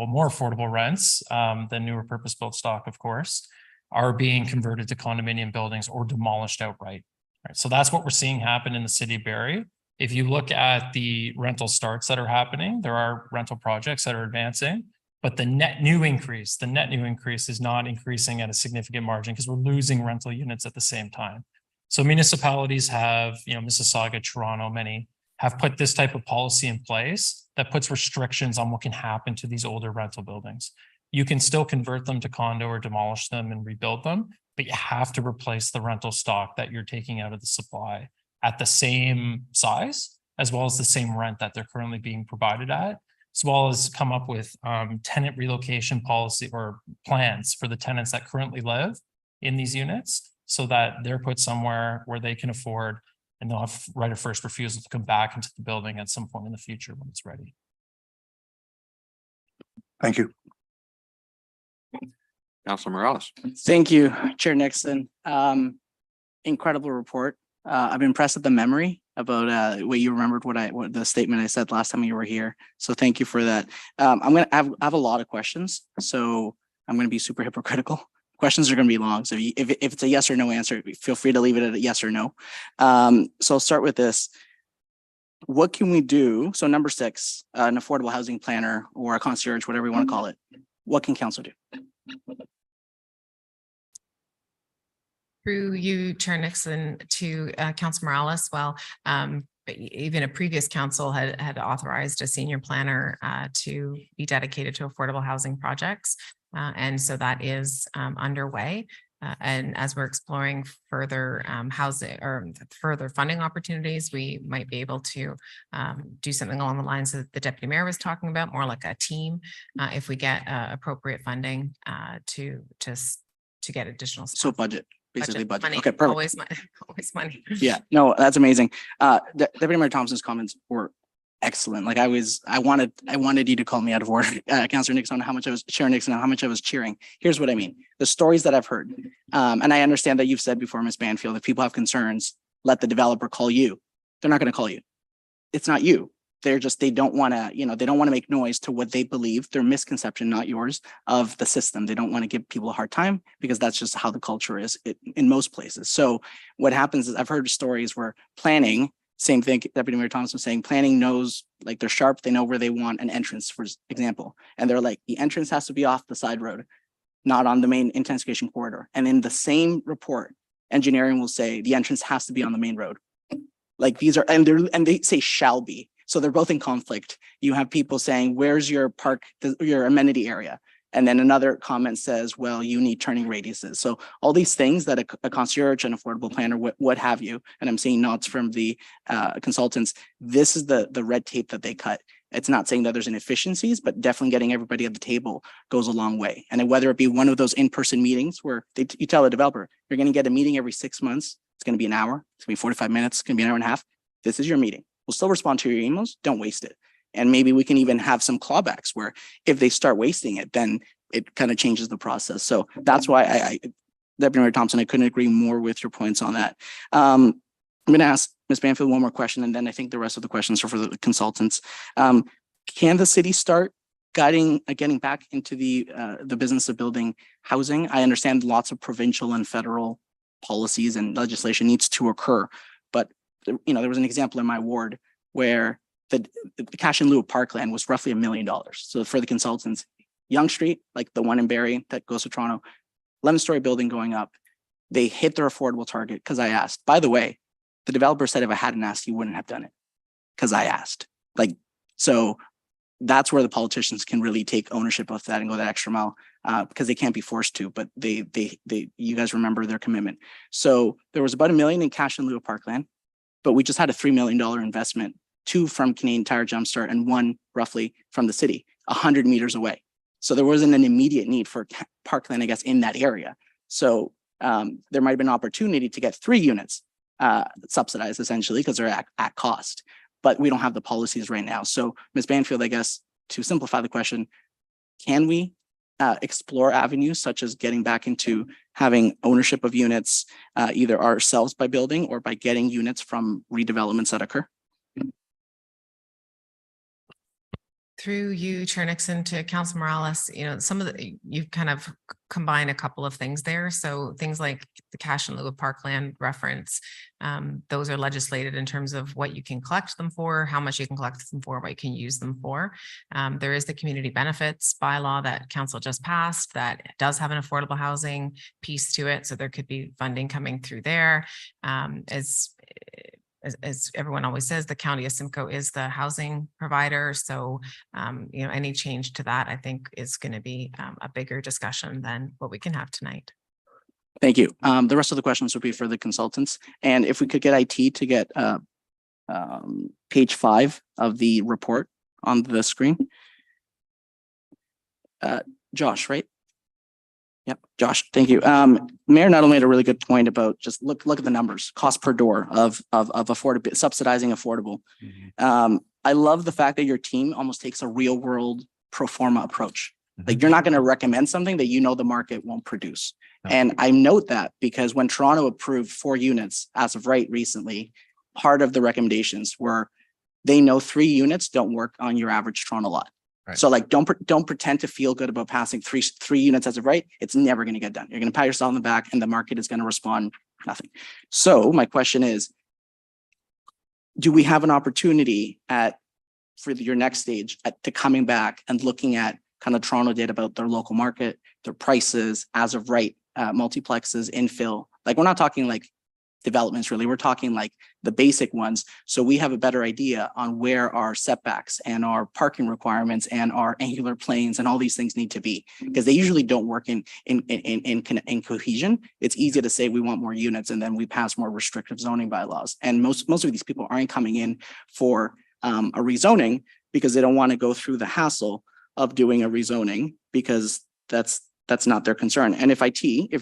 more affordable rents than newer purpose-built stock, of course, are being converted to condominium buildings or demolished outright. Right. So that's what we're seeing happen in the city of Barrie. If you look at the rental starts that are happening, there are rental projects that are advancing, but the net new increase is not increasing at a significant margin because we're losing rental units at the same time. So municipalities have, Mississauga, Toronto, many have put this type of policy in place that puts restrictions on what can happen to these older rental buildings. You can still convert them to condo or demolish them and rebuild them, but you have to replace the rental stock that you're taking out of the supply at the same size, as well as the same rent that they're currently being provided at, as well as come up with tenant relocation policy or plans for the tenants that currently live in these units, so that they're put somewhere where they can afford, and they'll have right of first refusal to come back into the building at some point in the future when it's ready. Thank you. Councilor Morales. Thank you, Chair Nixon. Incredible report. I'm impressed with the memory about what you remembered, what the statement I said last time you were here. So thank you for that. I'm gonna have a lot of questions, so I'm gonna be super hypocritical. Questions are gonna be long, so if it's a yes or no answer, feel free to leave it at a yes or no. So I'll start with this. What can we do? So number 6, an affordable housing planner or a concierge, whatever you want to call it. What can council do? Through you, Chair Nixon, to Councilor Morales. Well, even a previous council had authorized a senior planner to be dedicated to affordable housing projects. And so that is underway. And as we're exploring further housing or further funding opportunities, we might be able to do something along the lines that the deputy mayor was talking about, more like a team, if we get appropriate funding to get additional. So budget. Basically budget. Money. Okay, perfect. Always money. Always money. Yeah, no, that's amazing. Deputy Mayor Thompson's comments were excellent. Like I wanted you to call me out of order, Councilor Nixon, Chair Nixon, on how much I was cheering. Here's what I mean. The stories that I've heard, and I understand that you've said before, Ms. Banfield, if people have concerns, let the developer call you. They're not going to call you. It's not you. They don't want to make noise to what they believe, their misconception, not yours, of the system. They don't want to give people a hard time because that's just how the culture is in most places. So what happens is I've heard stories where planning, same thing, Deputy Mayor Thompson was saying, planning knows, like they're sharp, they know where they want an entrance, for example. And they're like, the entrance has to be off the side road, not on the main intensification corridor. And in the same report, engineering will say the entrance has to be on the main road. Like these are, and they say shall be. So they're both in conflict. You have people saying, where's your park, your amenity area? And then another comment says, well, you need turning radiuses. So all these things that a concierge, an affordable planner, what have you, and I'm seeing nods from the consultants, this is the red tape that they cut. It's not saying that there's inefficiencies, but definitely getting everybody at the table goes a long way. And then whether it be one of those in-person meetings where you tell the developer, you're going to get a meeting every 6 months. It's going to be an hour. It's going to be 45 minutes. It's going to be an hour and a half. This is your meeting. We'll still respond to your emails. Don't waste it. And maybe we can even have some clawbacks where if they start wasting it, then it kind of changes the process. So that's why Deputy Mayor Thompson, I couldn't agree more with your points on that. I'm going to ask Ms. Banfield one more question, and then I think the rest of the questions are for the consultants. Can the city start getting back into the business of building housing? I understand lots of provincial and federal policies and legislation needs to occur, but there was an example in my ward where the cash in lieu of parkland was roughly $1 million. So for the consultants, Yonge Street, like the one in Barrie that goes to Toronto, 11-story building going up, they hit their affordable target because I asked. By the way, the developer said if I hadn't asked, he wouldn't have done it because I asked. So that's where the politicians can really take ownership of that and go that extra mile because they can't be forced to, but you guys remember their commitment. So there was about $1 million in cash in lieu of parkland, but we just had a $3 million investment, 2 from Canadian Tire Jumpstart and 1 roughly from the city, 100 meters away. So there wasn't an immediate need for parkland, I guess, in that area. So there might have been an opportunity to get 3 units subsidized essentially because they're at cost, but we don't have the policies right now. So Ms. Banfield, I guess, to simplify the question, can we explore avenues such as getting back into having ownership of units, either ourselves by building or by getting units from redevelopments that occur? Through you, Chair Nixon, to Council Morales, you've kind of combined a couple of things there. So things like the cash in lieu of parkland reference, those are legislated in terms of what you can collect them for, how much you can collect them for, what you can use them for. There is the community benefits bylaw that council just passed that does have an affordable housing piece to it. So there could be funding coming through there. As everyone always says, the county of Simcoe is the housing provider. So, any change to that, I think, is going to be a bigger discussion than what we can have tonight. Thank you. The rest of the questions will be for the consultants. And if we could get IT to get page 5 of the report on the screen. Josh, right? Yep, Josh, thank you. Mayor not only had a really good point about just look at the numbers, cost per door of affordable, subsidizing affordable. I love the fact that your team almost takes a real world pro forma approach. Like you're not going to recommend something that the market won't produce. No. And I note that because when Toronto approved 4 units as of right recently, part of the recommendations were they know 3 units don't work on your average Toronto lot. Right. So don't pretend to feel good about passing three units as of right. It's never going to get done. You're going to pat yourself on the back and the market is going to respond nothing. So my question is, do we have an opportunity for your next stage to coming back and looking at kind of Toronto data about their local market, their prices as of right, multiplexes, infill? Like we're not talking like developments really, we're talking like the basic ones. So we have a better idea on where our setbacks and our parking requirements and our angular planes and all these things need to be, because they usually don't work in cohesion. It's easy to say we want more units and then we pass more restrictive zoning bylaws. And most of these people aren't coming in for a rezoning because they don't want to go through the hassle of doing a rezoning because that's not their concern. And if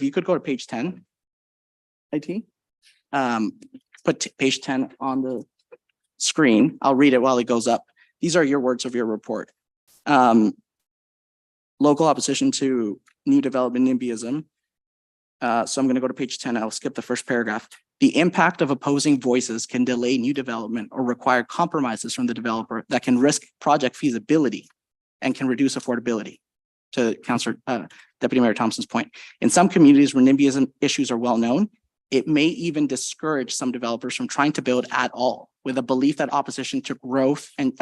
you could go to page 10, put page 10 on the screen. I'll read it while it goes up. These are your words of your report. Local opposition to new development NIMBYism. So I'm going to go to page 10. I'll skip the first paragraph. The impact of opposing voices can delay new development or require compromises from the developer that can risk project feasibility and can reduce affordability. To Councillor Deputy Mayor Thompson's point, in some communities where NIMBYism issues are well known, it may even discourage some developers from trying to build at all, with a belief that opposition to growth and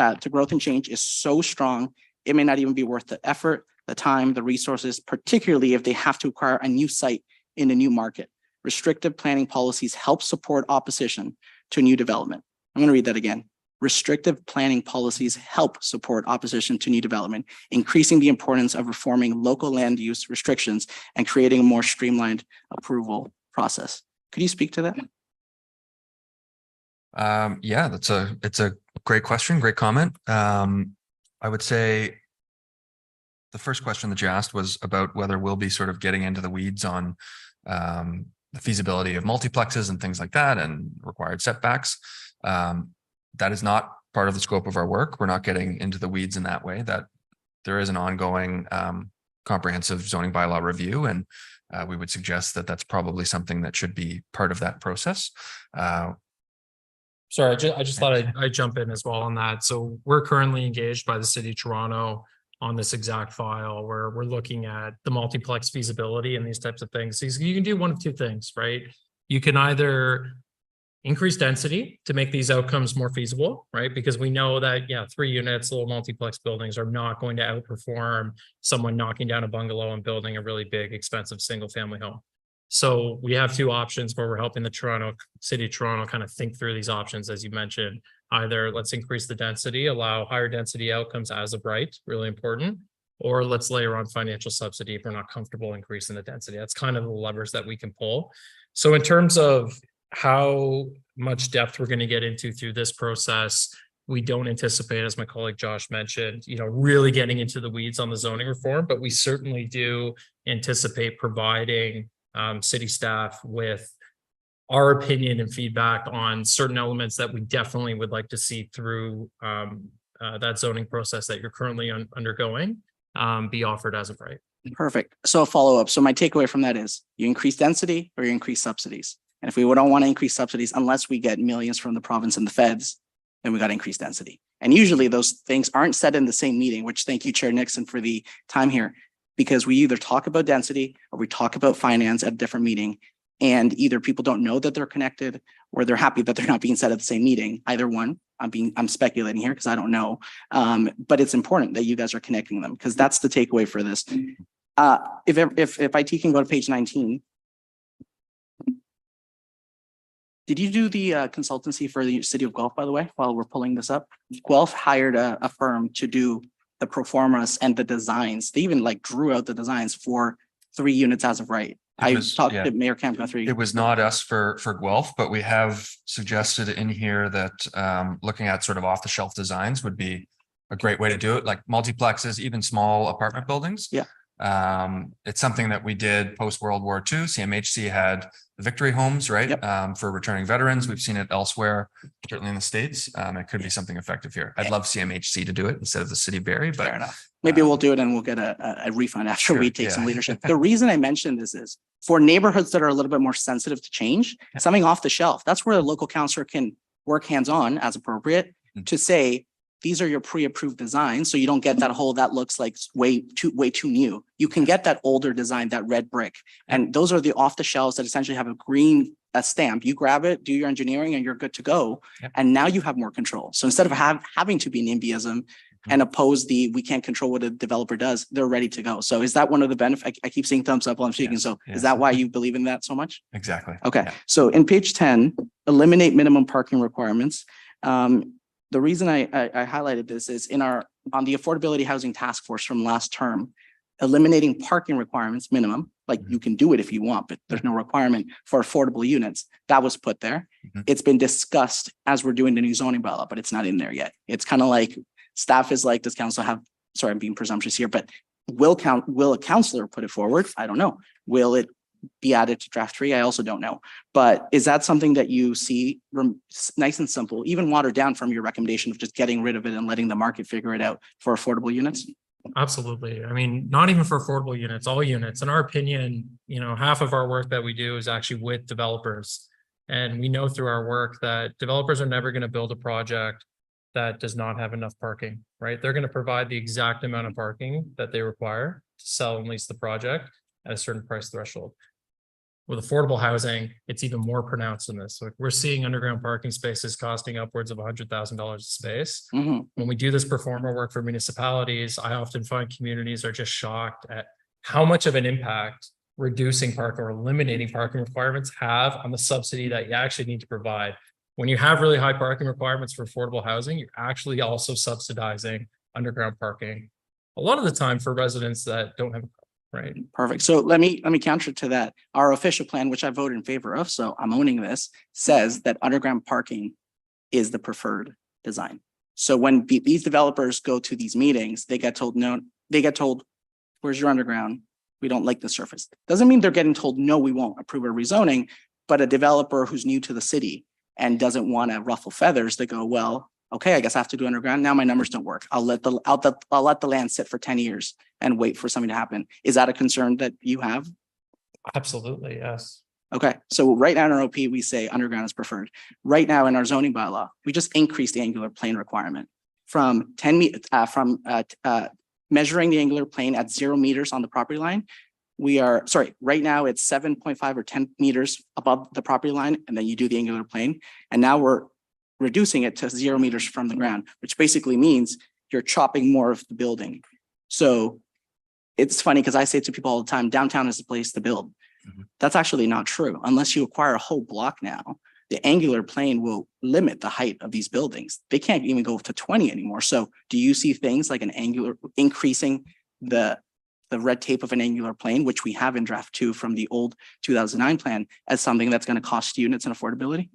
change is so strong, it may not even be worth the effort, the time, the resources, particularly if they have to acquire a new site in a new market. Restrictive planning policies help support opposition to new development. I'm going to read that again. Restrictive planning policies help support opposition to new development, increasing the importance of reforming local land use restrictions and creating a more streamlined approval process. Could you speak to that? Yeah, it's a great question, great comment. I would say the first question that you asked was about whether we'll be sort of getting into the weeds on the feasibility of multiplexes and things like that and required setbacks. That is not part of the scope of our work. We're not getting into the weeds in that way. That there is an ongoing comprehensive zoning bylaw review, and we would suggest that that's probably something that should be part of that process. Sorry, I just thought I'd jump in as well on that. So we're currently engaged by the city of Toronto on this exact file where we're looking at the multiplex feasibility and these types of things. So you can do one of two things, right? You can either increase density to make these outcomes more feasible, right? Because we know that, yeah, 3 units, little multiplex buildings are not going to outperform someone knocking down a bungalow and building a really big, expensive single family home. So we have two options where we're helping the city of Toronto kind of think through these options, as you mentioned. Either let's increase the density, allow higher density outcomes as of right, really important, or let's layer on financial subsidy if we're not comfortable increasing the density. That's kind of the levers that we can pull. So in terms of how much depth we're going to get into through this process, we don't anticipate, as my colleague Josh mentioned, really getting into the weeds on the zoning reform, but we certainly do anticipate providing city staff with our opinion and feedback on certain elements that we definitely would like to see through that zoning process that you're currently undergoing be offered as of right. Perfect. So a follow-up. So my takeaway from that is you increase density or you increase subsidies. And if we don't want to increase subsidies, unless we get millions from the province and the feds, then we got to increase density. And usually those things aren't said in the same meeting, which thank you, Chair Nixon, for the time here, because we either talk about density or we talk about finance at a different meeting. And either people don't know that they're connected or they're happy that they're not being said at the same meeting. Either one. I'm speculating here because I don't know. But it's important that you guys are connecting them because that's the takeaway for this. If IT can go to page 19. Did you do the consultancy for the city of Guelph, by the way, while we're pulling this up? Guelph hired a firm to do the pro formas and the designs. They even drew out the designs for 3 units as of right. I talked to Mayor Camp Guthrie. It was not us for Guelph, but we have suggested in here that looking at sort of off the shelf designs would be a great way to do it, like multiplexes, even small apartment buildings. Yeah. It's something that we did post World War II. CMHC had the Victory Homes, right? Yep. For returning veterans. We've seen it elsewhere, certainly in the States. It could be something effective here. I'd love CMHC to do it instead of the city of Barrie, but fair enough. Maybe we'll do it and we'll get a refund after sure, we take some leadership. The reason I mentioned this is for neighborhoods that are a little bit more sensitive to change, something off the shelf. That's where a local councillor can work hands-on as appropriate to say, these are your pre-approved designs. So you don't get that whole, that looks like way too new. You can get that older design, that red brick. And those are the off the shelves that essentially have a green stamp. You grab it, do your engineering and you're good to go. Yep. And now you have more control. So instead of having to be NIMBYism and oppose we can't control what a developer does, they're ready to go. So is that one of the benefits? I keep seeing thumbs up while I'm speaking. Yes, So yes. Is that why you believe in that so much? exactly. Okay. Yeah. So in page 10, eliminate minimum parking requirements. The reason I highlighted this is on the Affordability Housing Task Force from last term, eliminating parking requirements minimum, you can do it if you want, but there's no requirement for affordable units. That was put there. It's been discussed as we're doing the new zoning bylaw, but it's not in there yet. It's kind of like staff is like, does council have, sorry, I'm being presumptuous here, but will a councillor put it forward? I don't know. Will it be added to draft 3? I also don't know. But is that something that you see nice and simple, even watered down from your recommendation of just getting rid of it and letting the market figure it out for affordable units? Absolutely. I mean, not even for affordable units, all units. In our opinion, half of our work that we do is actually with developers. And we know through our work that developers are never going to build a project that does not have enough parking, right? They're going to provide the exact amount of parking that they require to sell and lease the project at a certain price threshold. With affordable housing, it's even more pronounced in this. So we're seeing underground parking spaces costing upwards of $100,000 a space. When we do this performer work for municipalities, I often find communities are just shocked at how much of an impact reducing parking or eliminating parking requirements have on the subsidy that you actually need to provide. When you have really high parking requirements for affordable housing, you're actually also subsidizing underground parking a lot of the time for residents that don't have a car. Right. Perfect. So let me counter to that. Our official plan, which I voted in favor of, so I'm owning this, says that underground parking is the preferred design. So when these developers go to these meetings, they get told, no, they get told, where's your underground? We don't like the surface. Doesn't mean they're getting told, no, we won't approve a rezoning, but a developer who's new to the city and doesn't want to ruffle feathers, they go, well, okay, I guess I have to do underground. Now my numbers don't work. I'll let the land sit for 10 years and wait for something to happen. Is that a concern that you have? Absolutely, yes. Okay, so right now in our OP, we say underground is preferred. Right now in our zoning bylaw, we just increased the angular plane requirement from 10 meters, measuring the angular plane at 0 meters on the property line. We are, sorry, right now it's 7.5 or 10 meters above the property line, and then you do the angular plane. And now we're reducing it to 0 meters from the ground, which basically means you're chopping more of the building. So it's funny because I say to people all the time, downtown is the place to build. That's actually not true. Unless you acquire a whole block now, the angular plane will limit the height of these buildings. They can't even go to 20 anymore. So do you see things like an angular increasing the red tape of an angular plane, which we have in draft 2 from the old 2009 plan, as something that's going to cost units and affordability?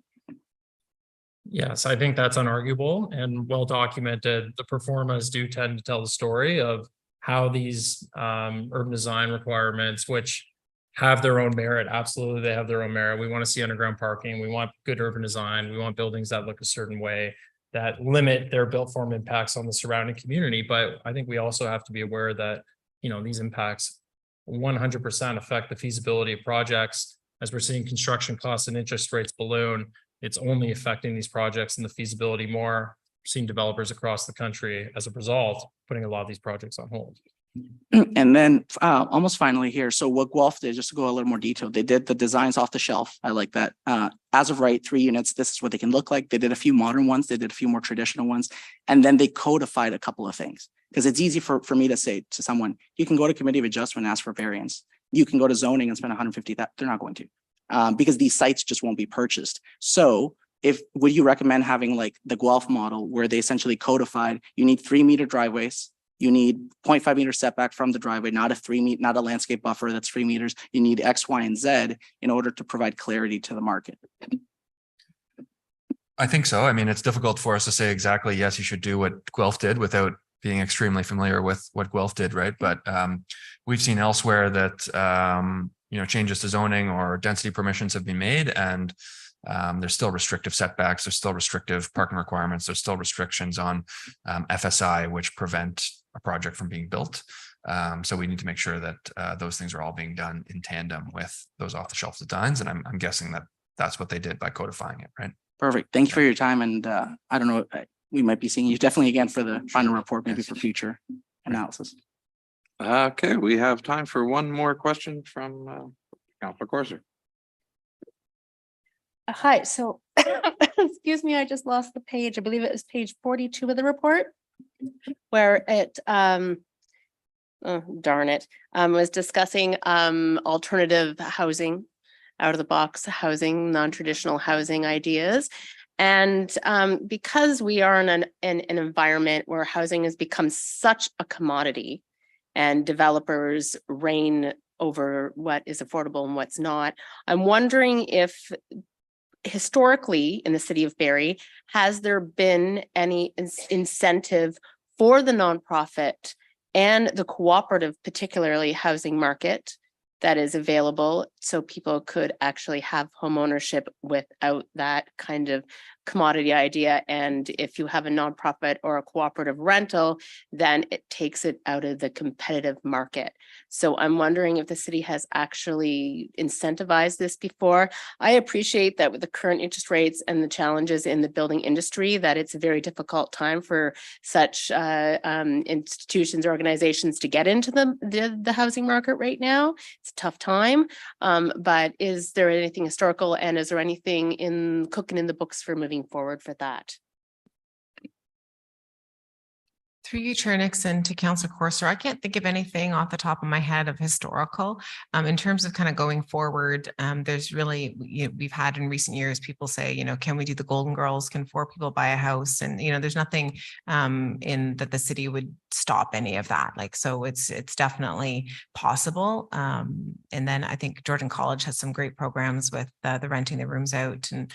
Yes, I think that's unarguable and well documented. The performas do tend to tell the story of how these urban design requirements, which have their own merit. Absolutely, they have their own merit. We want to see underground parking. We want good urban design. We want buildings that look a certain way that limit their built form impacts on the surrounding community. But I think we also have to be aware that, you know, these impacts 100% affect the feasibility of projects. As we're seeing construction costs and interest rates balloon, it's only affecting these projects and the feasibility more. We're seeing developers across the country, as a result, putting a lot of these projects on hold. And then almost finally here. So what Guelph did, just to go a little more detailed, they did the designs off the shelf. I like that. As of right, 3 units, this is what they can look like. They did a few modern ones. They did a few more traditional ones. And then they codified a couple of things. Because it's easy for me to say to someone, you can go to committee of adjustment and ask for variance. You can go to zoning and spend 150, that they're not going to. Because these sites just won't be purchased. So would you recommend having like the Guelph model where they essentially codified, you need 3 meter driveways, you need 0.5 meter setback from the driveway, not a landscape buffer that's 3 meters. You need X, Y, and Z in order to provide clarity to the market. I think so. I mean, it's difficult for us to say exactly, yes, you should do what Guelph did without being extremely familiar with what Guelph did, right? But we've seen elsewhere that changes to zoning or density permissions have been made, and there's still restrictive setbacks, there's still restrictive parking requirements, there's still restrictions on FSI, which prevent a project from being built. So we need to make sure that those things are all being done in tandem with those off-the-shelf designs, and I'm guessing that that's what they did by codifying it, right? Perfect. Thank you for your time. And I don't know, we might be seeing you definitely again for the final report, maybe for future analysis. Okay, we have time for one more question from Councilor Corser. Hi, so excuse me, I just lost the page. I believe it was page 42 of the report where it, oh, darn it, was discussing alternative housing, out of the box housing, non-traditional housing ideas. And because we are in an environment where housing has become such a commodity and developers reign over what is affordable and what's not, I'm wondering if historically in the city of Barrie, has there been any incentive for the nonprofit and the cooperative, particularly housing market, that is available so people could actually have home ownership without that kind of commodity idea? And if you have a nonprofit or a cooperative rental, then it takes it out of the competitive market. So I'm wondering if the city has actually incentivized this before. I appreciate that with the current interest rates and the challenges in the building industry, that it's a very difficult time for such institutions, organizations to get into the housing market right now. It's a tough time, but is there anything historical, and is there anything cooking in the books for moving forward for that? Through you, Chair Nixon, to Councillor Corser, I can't think of anything off the top of my head of historical. In terms of kind of going forward, there's really, we've had in recent years, people say, can we do the Golden Girls? Can 4 people buy a house? And, there's nothing in that the city would stop any of that. Like, so it's definitely possible. And then I think Georgian College has some great programs with the renting the rooms out and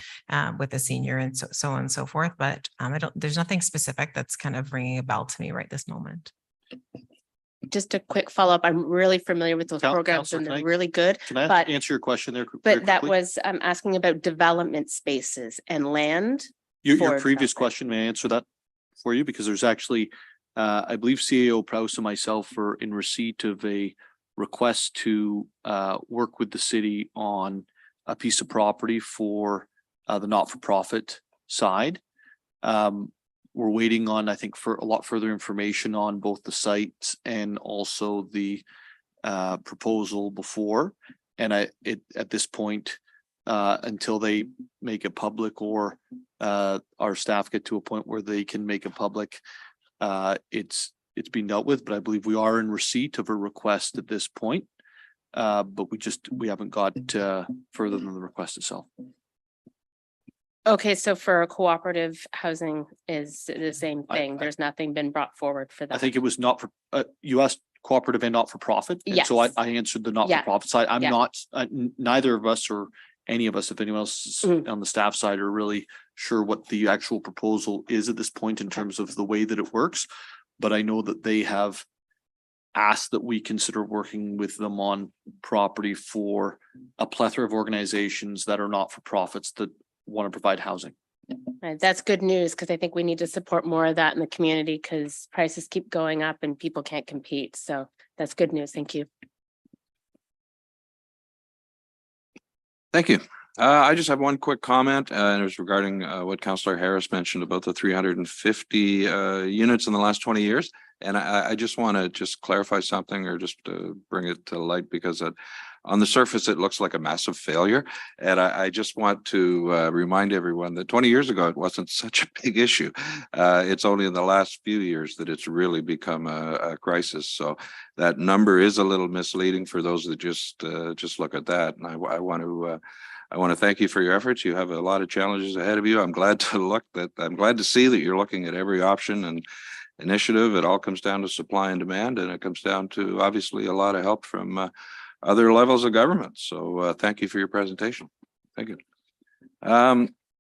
with the senior and so on and so forth. But there's nothing specific that's kind of ringing a bell to me right this moment. Just a quick follow-up. I'm really familiar with those programs Counselor, and can they're I- really good. Can I But- answer your question there? But that was, I'm asking about development spaces and land. Your for previous development. question, may I answer that for you? Because there's actually, I believe CAO Prowse and myself are in receipt of a request to work with the city on a piece of property for the not-for-profit side. We're waiting on, I think, for a lot further information on both the sites and also the proposal before. And at this point, until they make it public or our staff get to a point where they can make it public, it's being dealt with, but I believe we are in receipt of a request at this point. But we haven't got further than the request itself. Okay, so for cooperative housing is the same thing. I- There's nothing been brought forward for that. I think it was not for, you asked cooperative and not for profit. And so Yes. I answered the not for profit side. I'm Yeah. not, neither of us or any of us, if anyone else is Mhm. on the staff side, are really sure what the actual proposal is at this point in terms of the way that it works. But I know that they have asked that we consider working with them on property for a plethora of organizations that are not for profits that want to provide housing. Right, that's good news because I think we need to support more of that in the community because prices keep going up and people can't compete. So that's good news. Thank you. Thank you. I just have one quick comment, and it was regarding what Councillor Harris mentioned about the 350 units in the last 20 years. And I just want to just clarify something or just bring it to light because on the surface, it looks like a massive failure. And I just want to remind everyone that 20 years ago, it wasn't such a big issue. It's only in the last few years that it's really become a crisis. So that number is a little misleading for those that just look at that. And I want to thank you for your efforts. You have a lot of challenges ahead of you. I'm glad to see that you're looking at every option and initiative. It all comes down to supply and demand, and it comes down to obviously a lot of help from other levels of government. So thank you for your presentation. Thank you.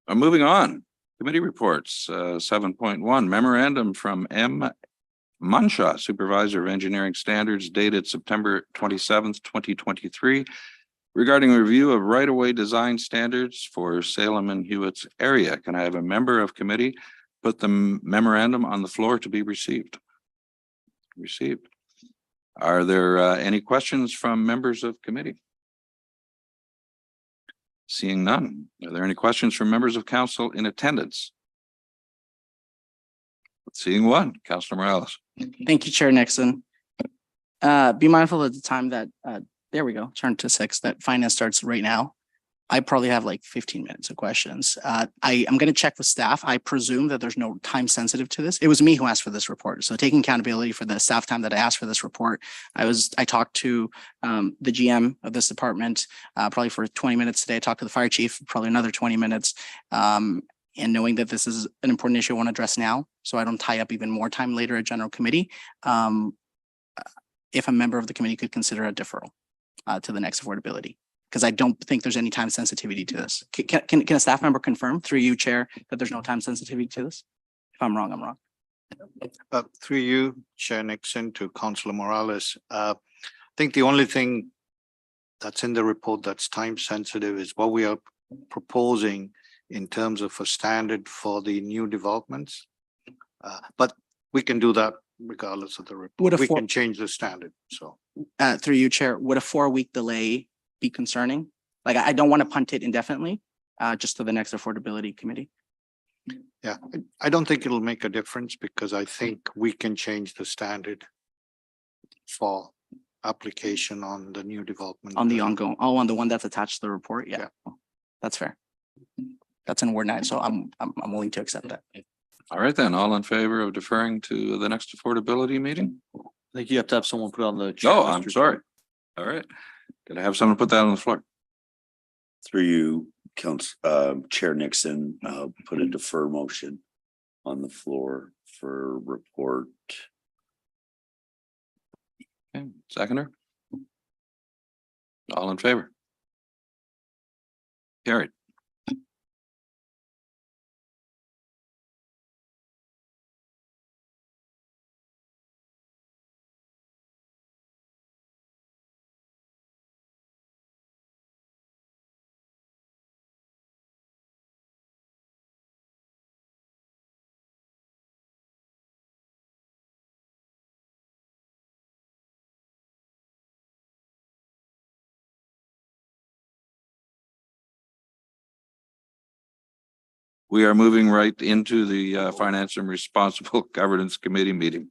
Moving on, committee reports, 7.1 memorandum from M. Munshaw, Supervisor of Engineering Standards, dated September 27th, 2023, regarding a review of right-of-way design standards for Salem and Hewitt's area. Can I have a member of committee put the memorandum on the floor to be received? Received. Are there any questions from members of committee? Seeing none. Are there any questions from members of council in attendance? Seeing one, Councillor Morales. Thank you, Chair Nixon. Be mindful of the time that, there we go, turn to 6, that finance starts right now. I probably have like 15 minutes of questions. I'm going to check with staff. I presume that there's no time sensitive to this. It was me who asked for this report. So taking accountability for the staff time that I asked for this report, I talked to the GM of this department probably for 20 minutes today. I talked to the fire chief, probably another 20 minutes. And knowing that this is an important issue I want to address now, so I don't tie up even more time later at general committee. If a member of the committee could consider a deferral to the next affordability, because I don't think there's any time sensitivity to this. Can a staff member confirm through you, Chair, that there's no time sensitivity to this? If I'm wrong, I'm wrong. Through you, Chair Nixon, to Councillor Morales. I think the only thing that's in the report that's time sensitive is what we are proposing in terms of a standard for the new developments. But we can do that regardless of the report. We can change the standard, so. Through you, Chair, would a 4-week delay be concerning? Like, I don't want to punt it indefinitely, just to the next affordability committee. Yeah, I don't think it'll make a difference because I think we can change the standard for application on the new development. On the ongoing, on the one that's attached to the report. Yeah. That's fair. That's in Word 9, so I'm willing to accept that. All right then, all in favor of deferring to the next affordability meeting? I think you have to have someone put on the. No, checklist I'm or sorry. All right. Can I have someone put that on the floor? Through you, Chair Nixon, put a defer motion on the floor for report. Okay, seconder? All in favor? Carried. We are moving right into the Finance and Responsible Governance Committee meeting.